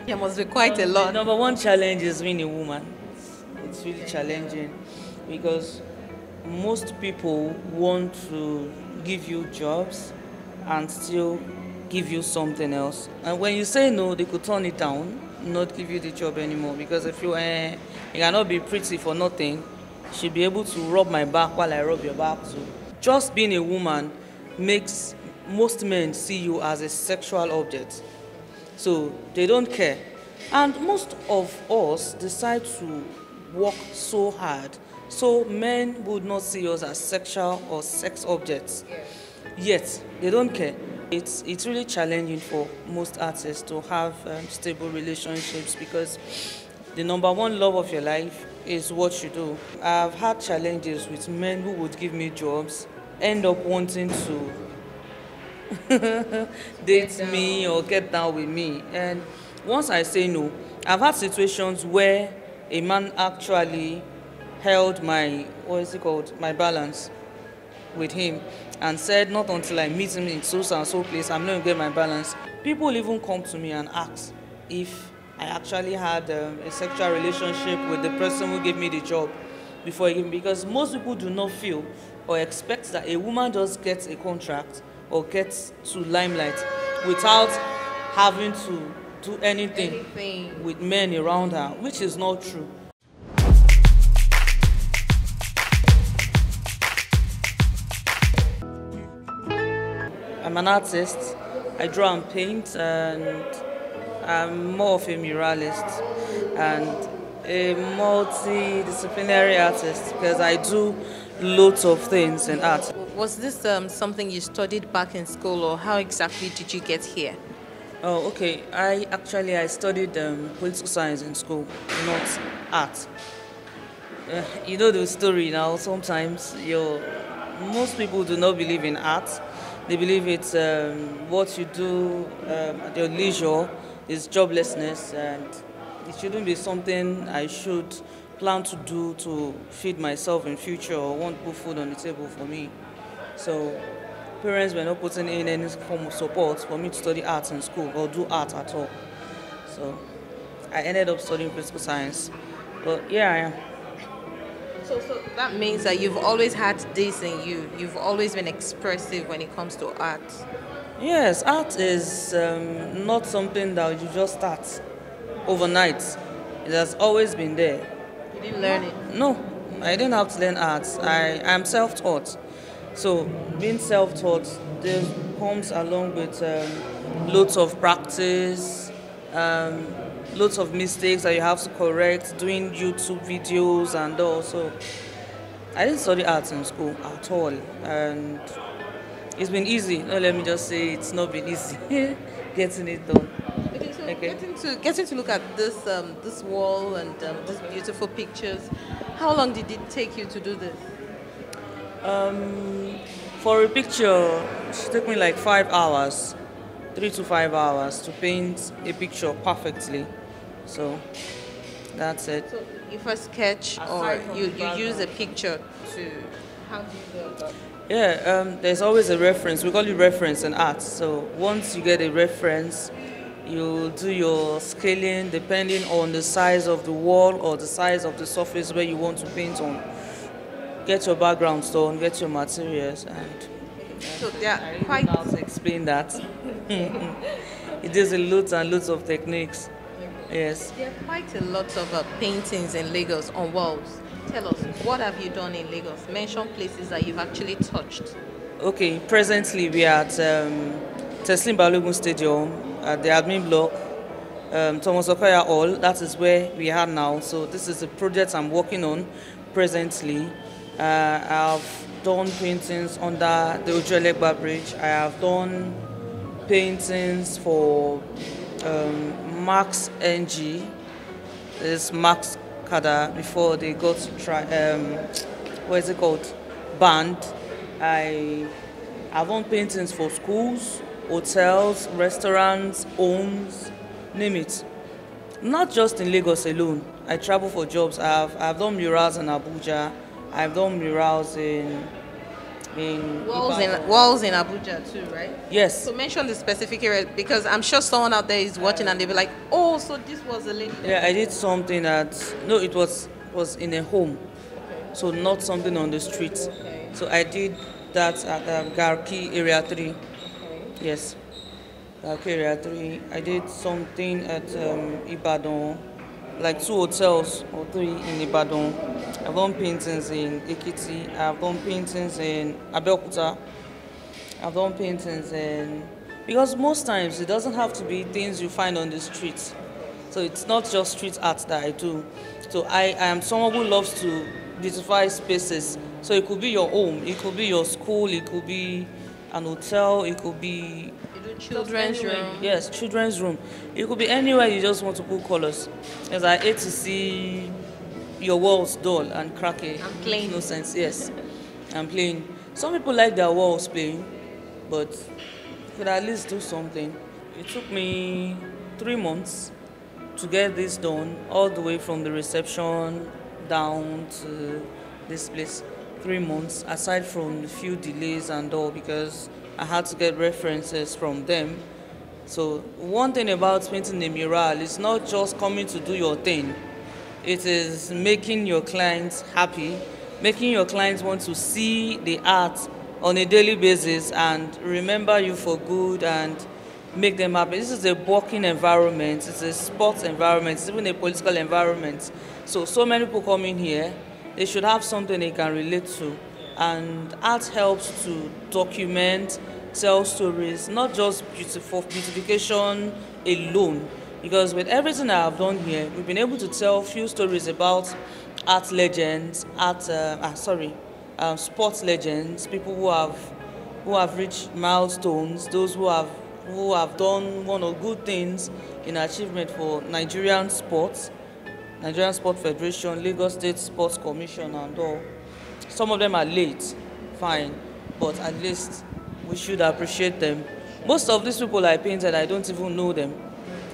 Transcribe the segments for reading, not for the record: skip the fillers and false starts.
There must be quite a The lot. number one challenge is being a woman. It's really challenging because most people want to give you jobs and still give you something else. And when you say no, they could turn it down, not give you the job anymore. Because if you cannot be pretty for nothing, you should be able to rub my back while I rub your back too. Just being a woman makes most men see you as a sexual object. So they don't care. And most of us decide to work so hard so men would not see us as sexual or sex objects. Yet they don't care. It's really challenging for most artists to have stable relationships because the number one love of your life is what you do. I've had challenges with men who would give me jobs, end up wanting to date me or get down with me. And once I say no, I've had situations where a man actually held my, what is it called, my balance with him and said, not until I meet him in so and so place, I'm not going to get my balance. People even come to me and ask if I actually had a sexual relationship with the person who gave me the job before he gave me, because most people do not feel or expect that a woman just gets a contract or gets to limelight without having to do anything with men around her, which is not true. I'm an artist. I draw and paint, and I'm more of a muralist and a multidisciplinary artist because I do lots of things in art. Was this something you studied back in school, or how exactly did you get here? Oh, okay. I studied political science in school, not art. You know the story now. Sometimes most people do not believe in art. They believe it's what you do at your leisure is joblessness, and it shouldn't be something I should plan to do to feed myself in future or want to put food on the table for me. So parents were not putting in any form of support for me to study art in school or do art at all. So I ended up studying political science. But yeah, I am. So that means that you've always had this in you. You've always been expressive when it comes to art. Yes, art is not something that you just start overnight. It has always been there. You didn't learn it. No, I didn't have to learn art. I am self-taught. So being self-taught, there comes along with loads of practice, um, loads of mistakes that you have to correct, doing YouTube videos and all. So I didn't study art in school at all, and it's been easy. No, let me just say it's not been easy getting it done. Okay, so Okay. getting to look at this wall and these beautiful pictures. How long did it take you to do this? For a picture, it should take me like 5 hours, 3 to 5 hours to paint a picture perfectly. So that's it. So you first sketch, or Aside from you the use a picture to. How do you go about? Yeah, there's always a reference. We call it reference in art. So once you get a reference, you do your scaling depending on the size of the wall or the size of the surface where you want to paint on. Get your background done, get your materials, and So they I are don't quite. know how to explain that. It is a lots and lots of techniques. Yes. There are quite a lot of paintings in Lagos on walls. Tell us, what have you done in Lagos? Mention places that you've actually touched. Okay, presently we are at Teslim Balogun Stadium at the admin block, Thomas Okoya Hall. That is where we are now. So this is the project I'm working on presently. I've done paintings under the Ojuelegba Bridge. I have done paintings for Max NG. This Max Kada before they got to try what is it called? Band. I've done paintings for schools, hotels, restaurants, homes, name it. Not just in Lagos alone. I travel for jobs. I've done murals in Abuja. I've done murals in in Walls in Abuja too, right? Yes. So mention the specific area because I'm sure someone out there is watching and they'll be like, oh, so this was a lady. Yeah, I did something no, it was in a home, so not something on the streets. Okay. So I did that at Garki Area 3. Yes, Garki Area 3. I did something at Ibadan, like 2 hotels or 3 in Ibadan. I've done paintings in Ekiti. I've done paintings in Abeokuta. I've done paintings in, because most times it doesn't have to be things you find on the streets. So it's not just street art that I do. So I am someone who loves to beautify spaces. So it could be your home, it could be your school, it could be an hotel, it could be You do children's room. yes, children's room. It could be anywhere you just want to put colors. Because I hate to see your walls dull and cracky. And plain. No sense. Yes, and plain. Some people like their walls plain, but could at least do something. It took me 3 months to get this done, all the way from the reception down to this place. 3 months, aside from the few delays and all, because I had to get references from them. So one thing about painting a mural is not just coming to do your thing. It is making your clients happy, making your clients want to see the art on a daily basis and remember you for good and make them happy. This is a working environment, it's a sports environment, it's even a political environment. So many people come in here, they should have something they can relate to. And art helps to document, tell stories, not just beautification alone. Because with everything I have done here, we've been able to tell a few stories about art legends, sports legends, people who have reached milestones, those who have done one or good things in achievement for Nigerian sports, Nigerian Sport Federation, Lagos State Sports Commission, and all. Some of them are late, fine, but at least we should appreciate them. Most of these people I painted, I don't even know them.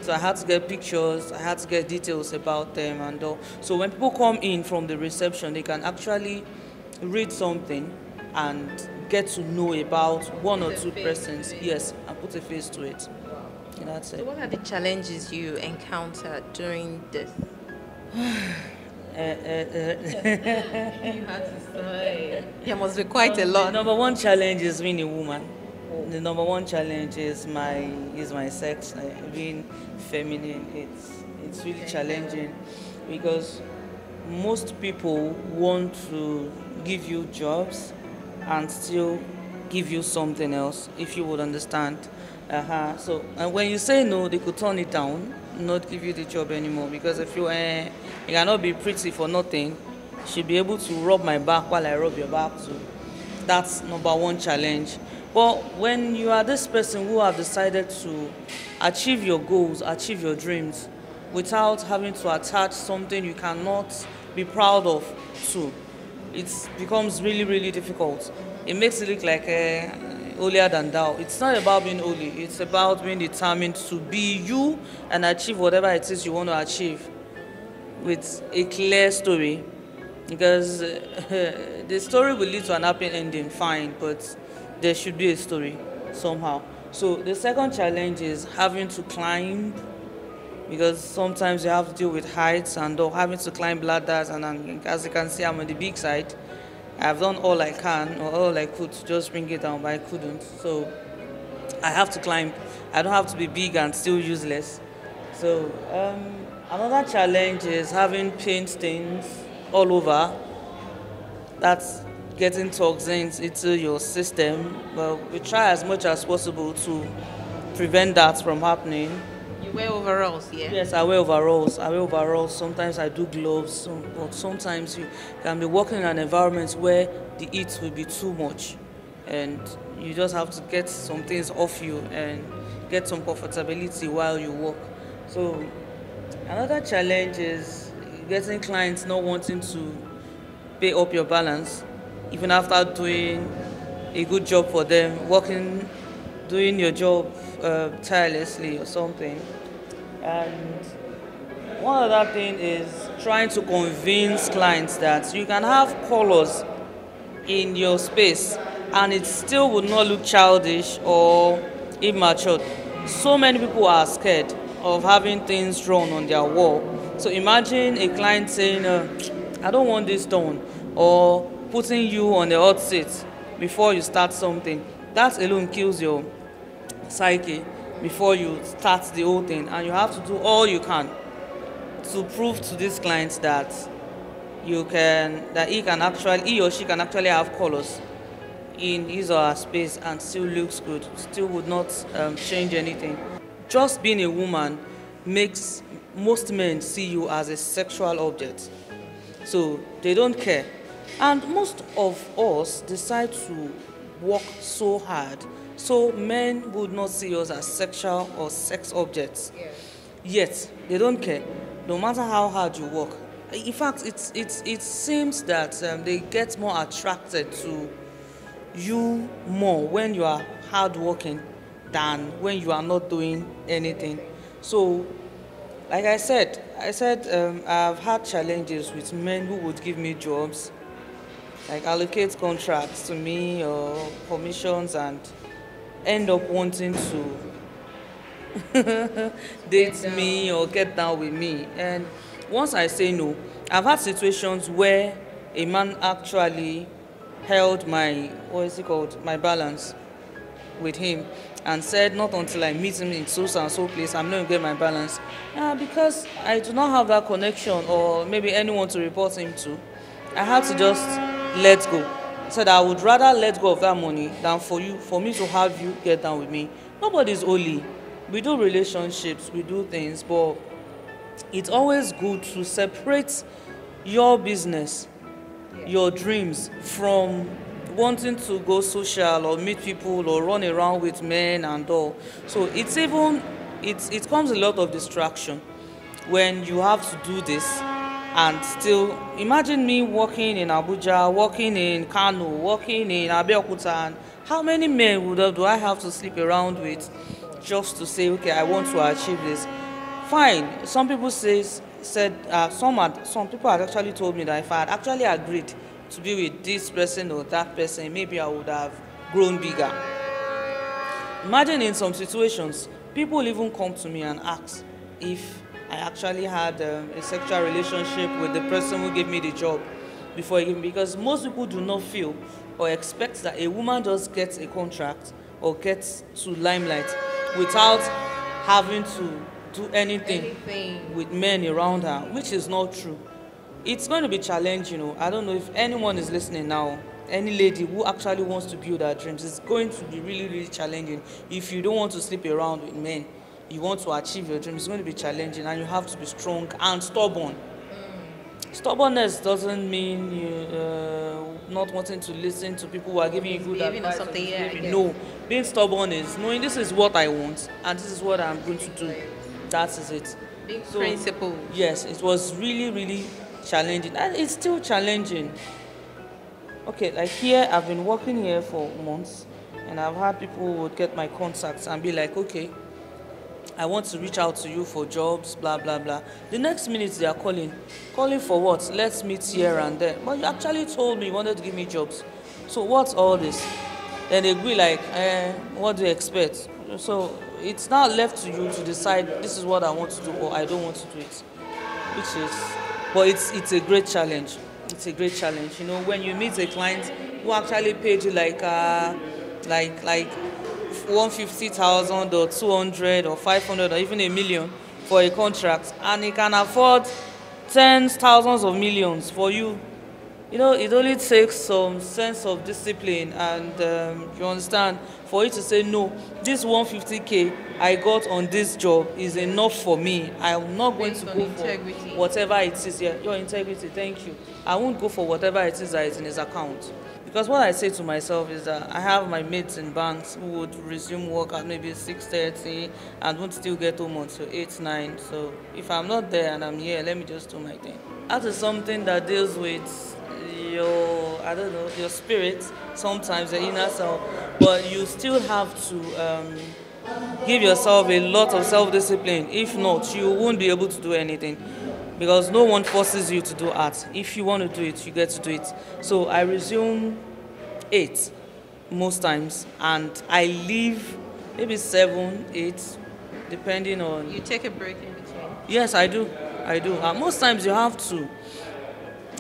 So I had to get pictures, I had to get details about them and all. So when people come in from the reception, they can actually read something and get to know about one or two persons, yes, and put a face to it. And that's So it. what are the challenges you encountered during this? You had to say. There must be quite a The lot. number one challenge is being a woman. The number one challenge is my sex, being feminine. It's really challenging because most people want to give you jobs and still give you something else, if you would understand. So, and when you say no, they could turn it down, not give you the job anymore. Because if you cannot be pretty for nothing, you should be able to rub my back while I rub your back too. That's number one challenge. But when you are this person who have decided to achieve your goals, achieve your dreams, without having to attach something you cannot be proud of to, it becomes really, really difficult. It makes it look like holier than thou. It's not about being holy. It's about being determined to be you and achieve whatever it is you want to achieve with a clear story. Because the story will lead to an happy ending, fine, but there should be a story somehow. So the second challenge is having to climb, because sometimes you have to deal with heights and having to climb ladders, and as you can see, I'm on the big side. I've done all I can or all I could to just bring it down, but I couldn't. So I have to climb. I don't have to be big and still useless. So another challenge is having paint stains all over. That's getting toxins into your system. Well, we try as much as possible to prevent that from happening. You wear overalls, yeah? Yes, I wear overalls. Sometimes I do gloves, but sometimes you can be working in an environment where the heat will be too much, and you just have to get some things off you and get some comfortability while you work. So another challenge is getting clients not wanting to pay up your balance, even after doing a good job for them, doing your job tirelessly or something. And one other thing is trying to convince clients that you can have colors in your space and it still would not look childish or immature. So many people are scared of having things drawn on their wall. So imagine a client saying, I don't want this done, or putting you on the hot seat before you start something. That alone kills your psyche before you start the whole thing, and you have to do all you can to prove to this client that he or she can actually have colors in his or her space and still looks good, still would not change anything. Just being a woman makes most men see you as a sexual object, so they don't care. And most of us decide to work so hard so men would not see us as sexual or sex objects. Yet they don't care, no matter how hard you work. In fact, it seems that they get more attracted to you more when you are hardworking than when you are not doing anything. So, like I said, I've had challenges with men who would give me jobs, like allocate contracts to me or commissions, and end up wanting to date me or get down with me. And once I say no, I've had situations where a man actually held my, my balance with him, and said, not until I meet him in so and so place, I'm not going to get my balance. Because I do not have that connection or maybe anyone to report him to, I had to just let go. Said I would rather let go of that money than for me to have you get down with me. Nobody's holy. We do relationships, we do things, but it's always good to separate your business, your dreams, from wanting to go social or meet people or run around with men and all. So it comes a lot of distraction when you have to do this. And still, imagine me working in Abuja, working in Kano, working in Abeokuta, and how many men do I have to sleep around with just to say, okay, I want to achieve this? Fine. Some people some people had actually told me that if I had actually agreed to be with this person or that person, maybe I would have grown bigger. Imagine in some situations, people even come to me and ask if I actually had a sexual relationship with the person who gave me the job before he gave me, because most people do not feel or expect that a woman just gets a contract or gets to limelight without having to do anything with men around her, which is not true. It's going to be challenging. I don't know if anyone is listening now, any lady who actually wants to build her dreams. It's going to be really, really challenging. If you don't want to sleep around with men, you want to achieve your dreams, it's going to be challenging, and you have to be strong and stubborn. Stubbornness doesn't mean you not wanting to listen to people who are giving you good advice. No, being stubborn is knowing this is what I want and this is what I'm going to do. That is it. Being principled. Yes, it was really, really challenging, and it's still challenging. Okay, like here, I've been working here for months, and I've had people who would get my contacts and be like, okay, I want to reach out to you for jobs, blah, blah, blah. The next minute they are calling for what? Let's meet here and there. But you actually told me you wanted to give me jobs. So what's all this? Then they be like, what do you expect? So it's now left to you to decide, this is what I want to do or I don't want to do it. But it's a great challenge. It's a great challenge. When you meet a client who actually paid you like 150,000 or 200 or 500 or even $1 million for a contract, and he can afford tens, thousands of millions for you. It only takes some sense of discipline and you understand, for you to say, no, this 150K I got on this job is enough for me. I'm not going to go for whatever it is. Yeah, your integrity, thank you. I won't go for whatever it is that is in his account. Because what I say to myself is that I have my mates in banks who would resume work at maybe 6:30 and would still get home until 8, 9. So if I'm not there and I'm here, let me just do my thing. That is something that deals with your spirit, sometimes the inner self, but you still have to give yourself a lot of self-discipline. If not, you won't be able to do anything, because no one forces you to do art. If you want to do it, you get to do it. So I resume 8. most times, and I leave maybe 7, 8, depending on. You take a break in between. Yes, I do. I do. And most times you have to.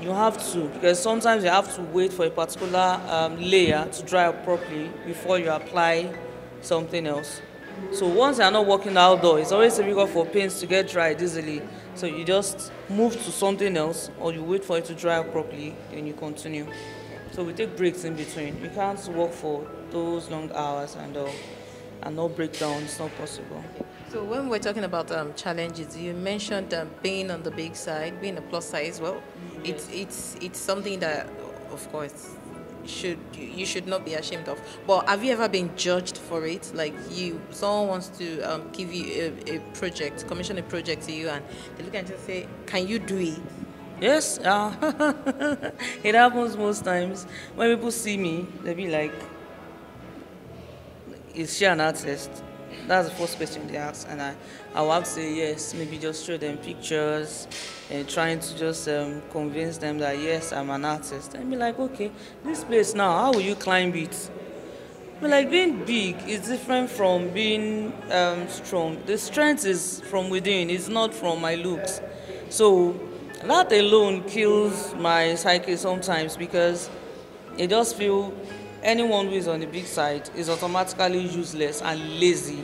You have to, because sometimes you have to wait for a particular layer to dry up properly before you apply something else. So once you're not working outdoor, it's always difficult for paints to get dried easily. So you just move to something else, or you wait for it to dry up properly, then you continue. So we take breaks in between. You can't work for those long hours and not break down. It's not possible. So when we're talking about challenges, you mentioned being on the big side, being a plus size. Well, it's something that, of course, you should not be ashamed of. But have you ever been judged for it? Like someone wants to give you a project, commission a project to you, and they look at you and say, "Can you do it?" Yes, it happens most times. When people see me, they be like, "Is she an artist?" That's the first question they ask, and I will have to say yes. Maybe just show them pictures and trying to just convince them that yes, I'm an artist. And be like, okay, this place now, how will you climb it? But like, being big is different from being strong. The strength is from within, it's not from my looks. So that alone kills my psyche sometimes, because it just feel anyone who is on the big side is automatically useless and lazy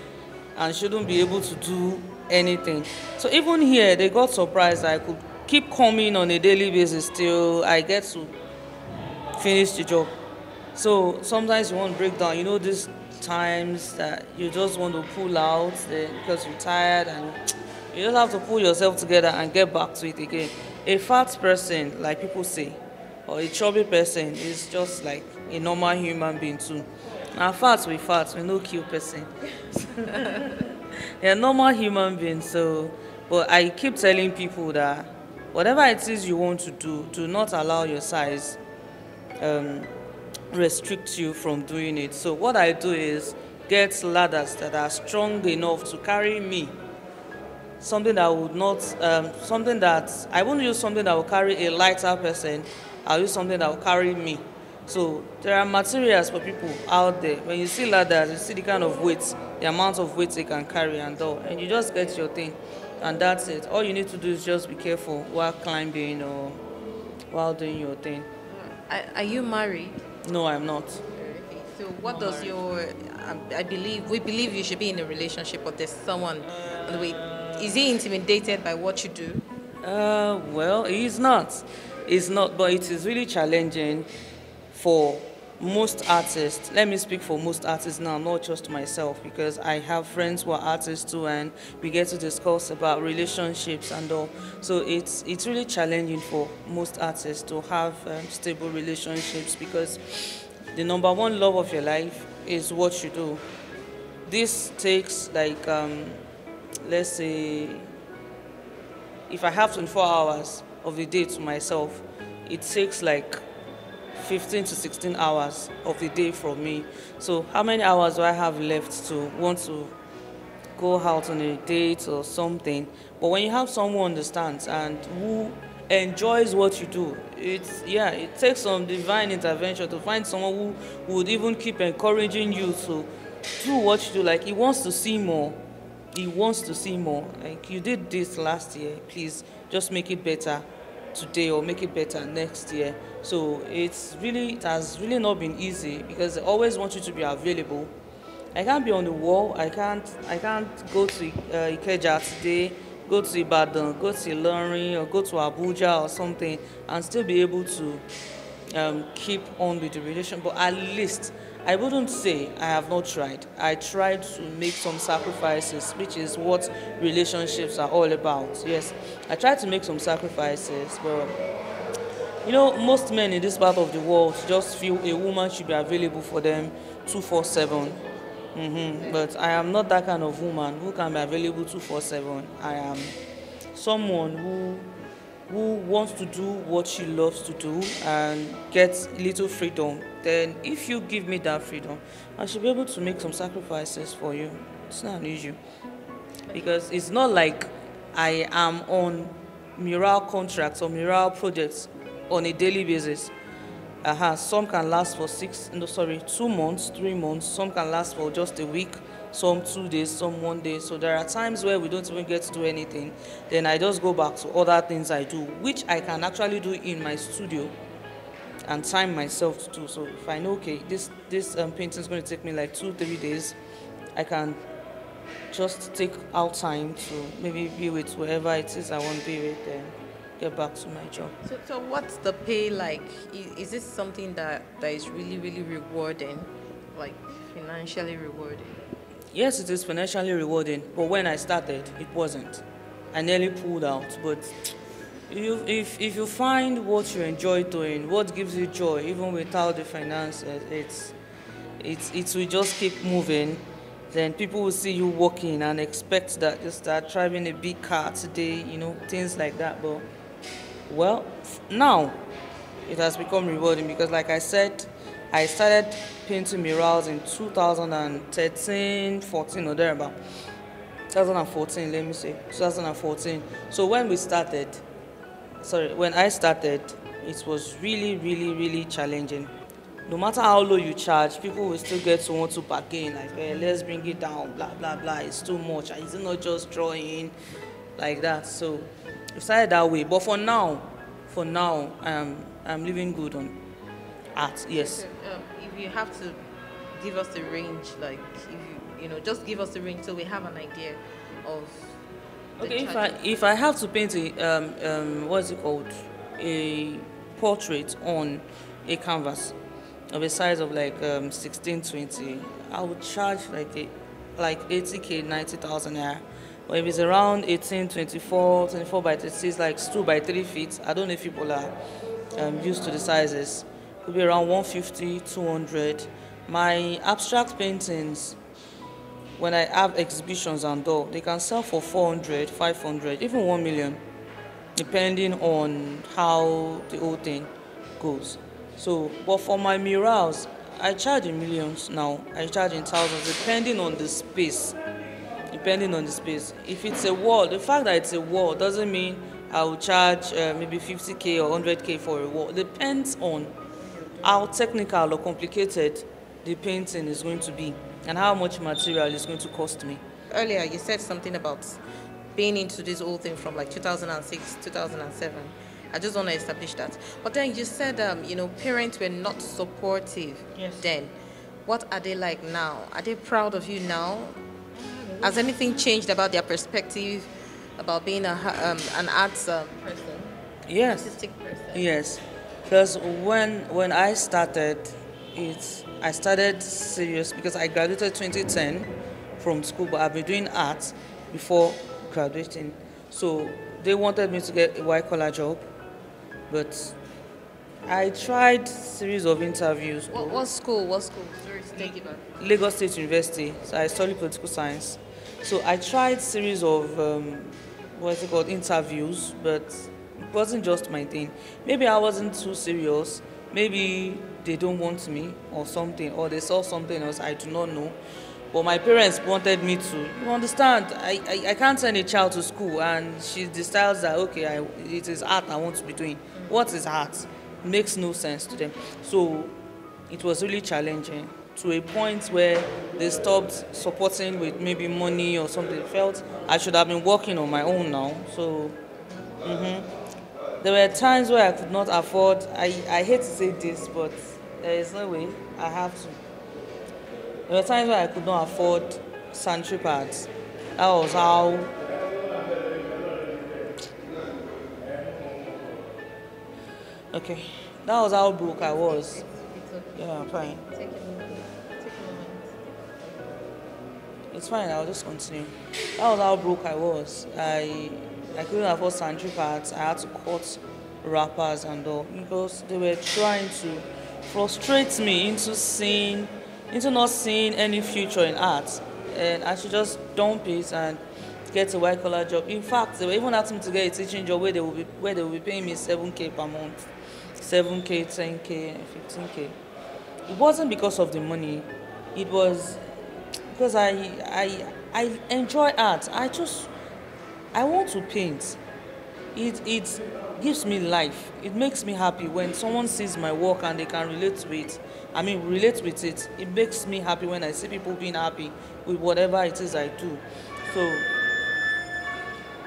and shouldn't be able to do anything. So even here, they got surprised that I could keep coming on a daily basis till I get to finish the job. So sometimes you want to break down. You know, these times that you just want to pull out because you're tired, and you just have to pull yourself together and get back to it again. A fat person, like people say, or a chubby person is just like a normal human being too. Now fat, we no kill person. They're normal human beings. So, but I keep telling people that whatever it is you want to do not allow your size restrict you from doing it. So what I do is get ladders that are strong enough to carry me. Something that would not, something that I won't use something that will carry a lighter person. I'll use something that will carry me. So there are materials for people out there. When you see ladders, you see the kind of weight, the amount of weight they can carry and all, and you just get your thing, and that's it. All you need to do is just be careful while climbing or while doing your thing. Are you married? No, I'm not. Okay. So what does your we believe you should be in a relationship, but there's someone on the way. Is he intimidated by what you do? Well, he's not. It's not, but it is really challenging for most artists. Let me speak for most artists now, not just myself, because I have friends who are artists too, and we get to discuss about relationships and all. So it's really challenging for most artists to have stable relationships, because the number one love of your life is what you do. This takes like, let's say, if I have 24 hours of the day to myself, it takes like 15 to 16 hours of the day from me. So how many hours do I have left to want to go out on a date or something? But when you have someone who understands and who enjoys what you do, it takes some divine intervention to find someone who would even keep encouraging you to do what you do. Like, he wants to see more. He wants to see more. Like, you did this last year, please just make it better today or make it better next year. So it has really not been easy, because they always want you to be available. I can't be on the wall. I can't go to Ikeja today, go to Ibadan, go to Ilorin, or go to Abuja or something and still be able to keep on with the relation. But at least I wouldn't say I have not tried. I tried to make some sacrifices, which is what relationships are all about. Yes, I tried to make some sacrifices, but you know, most men in this part of the world just feel a woman should be available for them 24/7. But I am not that kind of woman who can be available 24/7. I am someone who wants to do what she loves to do and gets little freedom. Then if you give me that freedom, I should be able to make some sacrifices for you. It's not an issue, because it's not like I am on mural contracts or mural projects on a daily basis. Some can last for 2 months, 3 months. Some can last for just a week. Some 2 days, some 1 day. So there are times where we don't even get to do anything. Then I just go back to other things I do, which I can actually do in my studio and time myself to do. So if I know, okay, this painting is going to take me like 2-3 days, I can just take out time to maybe be with whoever it is I want to be with, and get back to my job. So what's the pay like? Is this something that is really, really rewarding, like financially rewarding? Yes, it is financially rewarding, but when I started, it wasn't. I nearly pulled out, but if you find what you enjoy doing, what gives you joy, even without the finances, it will just keep moving. Then people will see you working and expect that you start driving a big car today, things like that. But well, now it has become rewarding because, like I said, I started painting murals in 2013, 14 or thereabout. 2014, let me say, 2014. So when I started, it was really, really, really challenging. No matter how low you charge, people will still get to want to bargain, like, hey, let's bring it down, blah, blah, blah, it's too much. It's not just drawing like that. So it started that way. But for now, I'm living good on art, yes. So, if you have to give us a range, like if just give us a range so we have an idea of the Okay, charges. if I have to paint what's it called, a portrait on a canvas of a size of like 1620, I would charge like 80k, 90,000 naira. But if it's around 18, 24 by 36, like 2 by 3 feet, I don't know if people are used to the sizes. Could be around 150, 200. My abstract paintings, when I have exhibitions and all, they can sell for 400, 500, even 1 million, depending on how the whole thing goes. So, but for my murals, I charge in millions now. I charge in thousands, depending on the space. If it's a wall, the fact that it's a wall doesn't mean I will charge maybe 50k or 100k for a wall. It depends on how technical or complicated the painting is going to be and how much material is going to cost me. Earlier, you said something about being into this whole thing from like 2006, 2007. I just want to establish that. But then you said, parents were not supportive then. What are they like now? Are they proud of you now? Has anything changed about their perspective about being an arts person? Yes. Artistic person? Yes. Because when I started, I started serious because I graduated 2010 from school, but I've been doing art before graduating. So they wanted me to get a white collar job, but I tried series of interviews. What school? Sorry to take it back. Lagos State University. So I studied political science. So I tried series of interviews, but it wasn't just my thing. Maybe I wasn't too serious. Maybe they don't want me or something, or they saw something else I do not know. But my parents wanted me to. You understand? I can't send a child to school and she decides that, okay, it is art I want to be doing. What is art? It makes no sense to them. So it was really challenging to a point where they stopped supporting with maybe money or something. They felt I should have been working on my own now. So there were times where I could not afford. I hate to say this, but there is no way. I have to. There were times where I could not afford sanitary pads. That was how. Okay, that was how broke I was. Yeah, fine. Take a moment. It's fine. I'll just continue. That was how broke I was. I couldn't afford sanitary pads. I had to cut wrappers and all because they were trying to frustrate me into not seeing any future in art, and I should just dump it and get a white collar job. In fact, they were even asking me to get a teaching job where they will be paying me 7k per month, 7k, 10k, 15k. It wasn't because of the money. It was because I enjoy art. I want to paint. it gives me life. It makes me happy when someone sees my work and they can relate to it. I mean, relate with it. It makes me happy when I see people being happy with whatever it is I do. So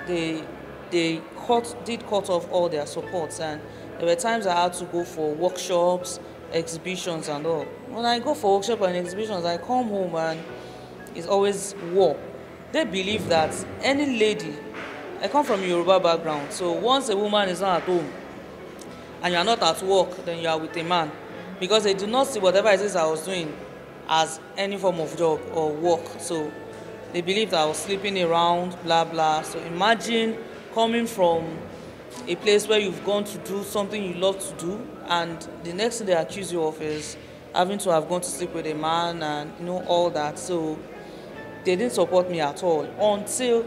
they did cut off all their supports, and there were times I had to go for workshops, exhibitions and all. When I go for workshop and exhibitions, I come home and it's always war. They believe that any lady, I come from a Yoruba background, so once a woman is not at home and you are not at work, then you are with a man, because they do not see whatever it is I was doing as any form of job or work. So they believed I was sleeping around, blah blah. So imagine coming from a place where you've gone to do something you love to do, and the next thing they accuse you of is having to have gone to sleep with a man and all that. So they didn't support me at all until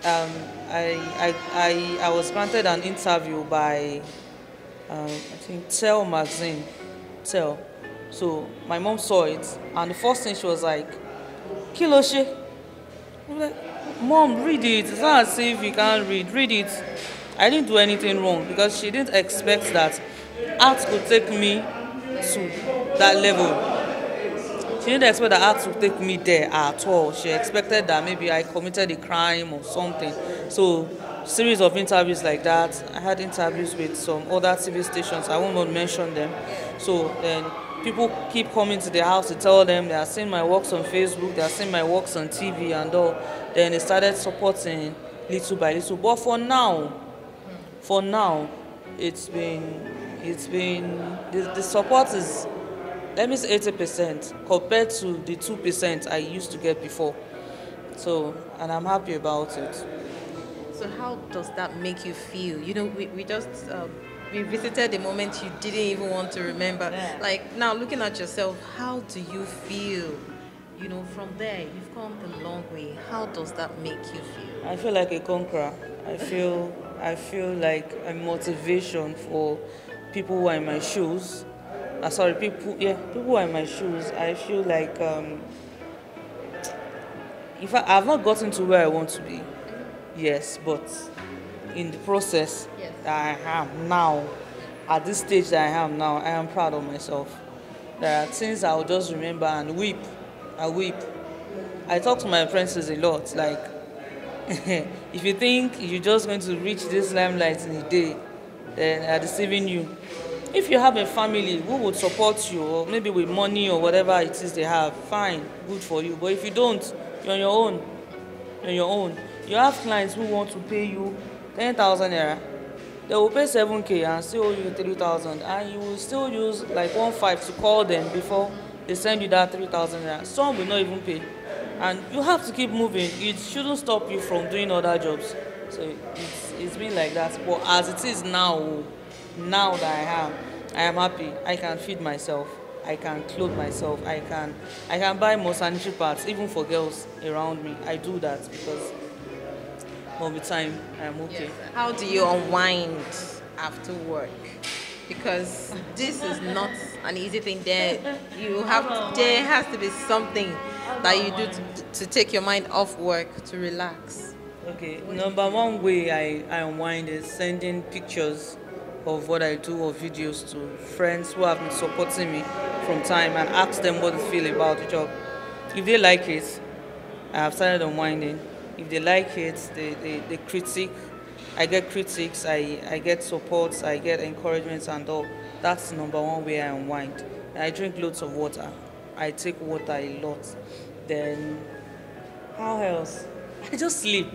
I was granted an interview by I think Tell magazine. Tell. So my mom saw it, and the first thing she was like, Kiloshe. I'm like, Mom, read it. It's not as if you can't read it. I didn't do anything wrong, because she didn't expect that art could take me to that level. She didn't expect that art would take me there at all. She expected that maybe I committed a crime or something. So, series of interviews like that. I had interviews with some other TV stations. I won't mention them. So then people keep coming to their house to tell them they are seeing my works on Facebook, they are seeing my works on TV and all. Then they started supporting little by little. But for now, it's been the support is, let me say, 80% compared to the 2% I used to get before. So, and I'm happy about it. So how does that make you feel? We just revisited the moment you didn't even want to remember. Yeah. Like now, looking at yourself, how do you feel? From there, you've come a long way. How does that make you feel? I feel like a conqueror. I feel like a motivation for people who are in my shoes. People who are in my shoes. I feel like in fact, I've not gotten to where I want to be. Yes, but in the process Yes. that I am now, at this stage that I am now, I am proud of myself. There are things I'll just remember and weep. I weep. I talk to my friends a lot. Like, if you think you're just going to reach this limelight in a day, then they're deceiving you. If you have a family who would support you, or maybe with money or whatever it is they have, fine, good for you. But if you don't, you're on your own. You're on your own. You have clients who want to pay you 10,000 naira. They will pay 7K and still owe you 3,000, and you will still use like 1.5 to call them before they send you that 3,000 naira. Some will not even pay, and you have to keep moving. It shouldn't stop you from doing other jobs. So it's been like that. But as it is now, now that I am happy. I can feed myself. I can clothe myself. I can buy more sanitary pads even for girls around me. I do that because all the time I'm okay. Yes. How do you unwind after work? Because this is not an easy thing. There has to be something that you do to take your mind off work, to relax. Okay, number one way I unwind is sending pictures of what I do or videos to friends who have been supporting me from time, and ask them what they feel about the job. If they like it, I have started unwinding. If they like it, they critique. I get critiques, I get supports, I get encouragements and all. That's the number one way I unwind. And I drink loads of water. I take water a lot. Then, how else? I just sleep.